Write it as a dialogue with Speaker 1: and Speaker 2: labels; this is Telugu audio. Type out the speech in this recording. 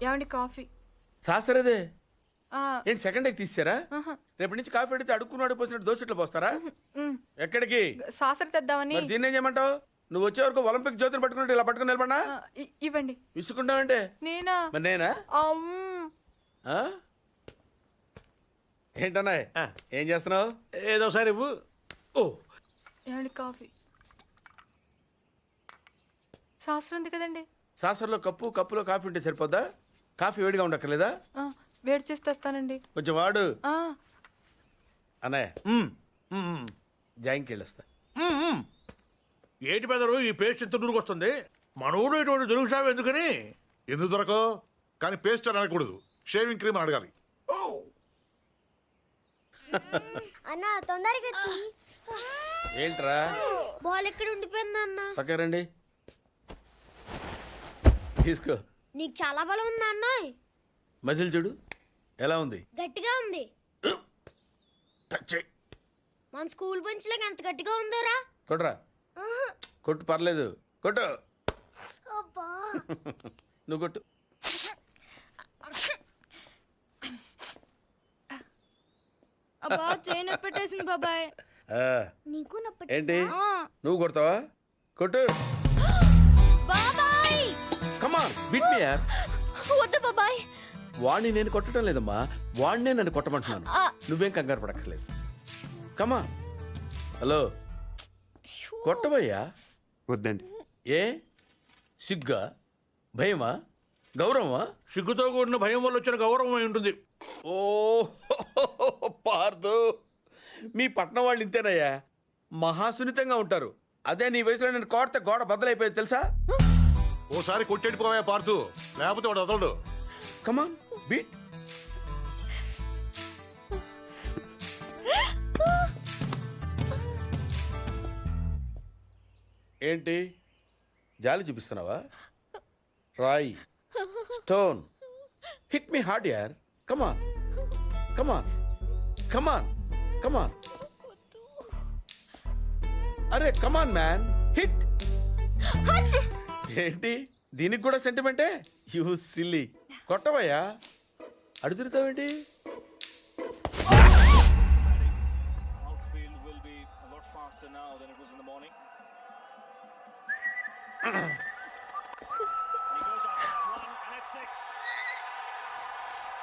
Speaker 1: ఏమండి కాఫీ?
Speaker 2: శాస్త్రదే ఏంటి సెకండ్ ఎగ్ తీసారా? రేపటి నుంచి కాఫీ అడిగితే అడుక్కున్నాడు పోసినట్టు దోశట్లు పోస్తారా? ఎక్కడికి?
Speaker 1: శాస్త్ర తెద్దామని.
Speaker 2: మరి దీన్ని ఏం చేయమంటావు? నువ్వు వచ్చే వరకు ఒలింపిక్ జ్యోతిని పట్టుకున్నట్టు ఇలా పట్టుకుని నిలబడినా
Speaker 1: ఇవ్వండి.
Speaker 2: విసుకుంటావంటే
Speaker 1: నేనా?
Speaker 2: మరి నేనా? ఏంటన్నా ఏం చేస్తున్నావు?
Speaker 3: ఏదో సార్ ఇవ్వు.
Speaker 2: ఓ
Speaker 1: ఏమండి కాఫీ? శాస్త్రం ఉంది కదండి.
Speaker 2: సాసర్లో కప్పులో కాఫీ ఉంటే సరిపోద్దా? కాఫీ వేడిగా ఉండక్కర్లేదా?
Speaker 1: వేడి చేసి తెస్తానండి.
Speaker 2: కొంచెం వాడు అన్నయ్య. జాయింకి వెళ్ళొస్తా.
Speaker 3: ఏంటి పెదరు ఈ పేస్ట్ ఎంత దూరకు వస్తుంది? మనోడు ఇటువంటి దొరుకుతావు ఎందుకని?
Speaker 4: ఎందుకు దొరకవు? కానీ పేస్ట్ అని అనకూడదు, షేవింగ్ క్రీమ్ అని అడగాలి.
Speaker 5: అన్న తొందరగా
Speaker 2: ఏంట్రా?
Speaker 5: బాల్ ఎక్కడ ఉండిపోయింది అన్న?
Speaker 2: పక్క రండి, తీసుకో.
Speaker 5: నీకు చాలా బలం ఉందా అన్న?
Speaker 2: మజిల్ చూడు ఎలా ఉంది?
Speaker 5: గట్టిగా ఉంది. మన స్కూల్ బెంచ్ లాగా ఎంత గట్టిగా ఉందోరా.
Speaker 2: కొట్రా, కొట్టు, పర్లేదు, కొట్టు. నువ్వు కొట్టు.
Speaker 1: అబ్బా చేయి నొప్పి పెట్టేసింది బాబాయ్.
Speaker 5: నీకు నొప్పి
Speaker 2: ఏంటి నువ్వు కొడతావా? కొట్టు.
Speaker 5: బాబాయ్
Speaker 2: కమ్ ఆన్ బీట్ మీ యార్.
Speaker 5: వద్దు బాబాయ్.
Speaker 2: వాణ్ణి నేను కొట్టడం లేదమ్మా, వాణ్ణే నన్ను కొట్టమంటున్నాను. నువ్వేం కంగారు పడక్కర్లేదు. కమా. హలో, కొట్టబోయ్యా.
Speaker 6: వద్దండి.
Speaker 2: ఏ సిగ్గా, భయమా, గౌరవమా?
Speaker 3: సిగ్గుతో కూడిన భయం వల్ల వచ్చిన గౌరవం అయి ఉంటుంది.
Speaker 2: ఓ పార్దు, మీ పట్నం వాళ్ళు ఇంతేనయ్యా, మహాసున్నితంగా ఉంటారు. అదే నీ వయసులో నేను కోడితే గోడ బద్దలైపోయేది తెలుసా?
Speaker 4: ఓసారి కొట్టెడిపోయా పార్తు, లేకపోతే వాడు వదలడు.
Speaker 2: కమాన్ బీట్. ఏంటి జాలి చూపిస్తున్నావా? రాయ్, స్టోన్, హిట్ మీ హార్డ్ యార్. కమాన్ కమాన్ కమాన్ కమాన్. అరే కమాన్ మ్యాన్, హిట్. ఏంటి దీనికి కూడా సెంటిమెంటే? You silly. కొట్టవయ్యా, అడుగుతావేంటి?
Speaker 7: Outfield will be a lot faster now than it was in the morning.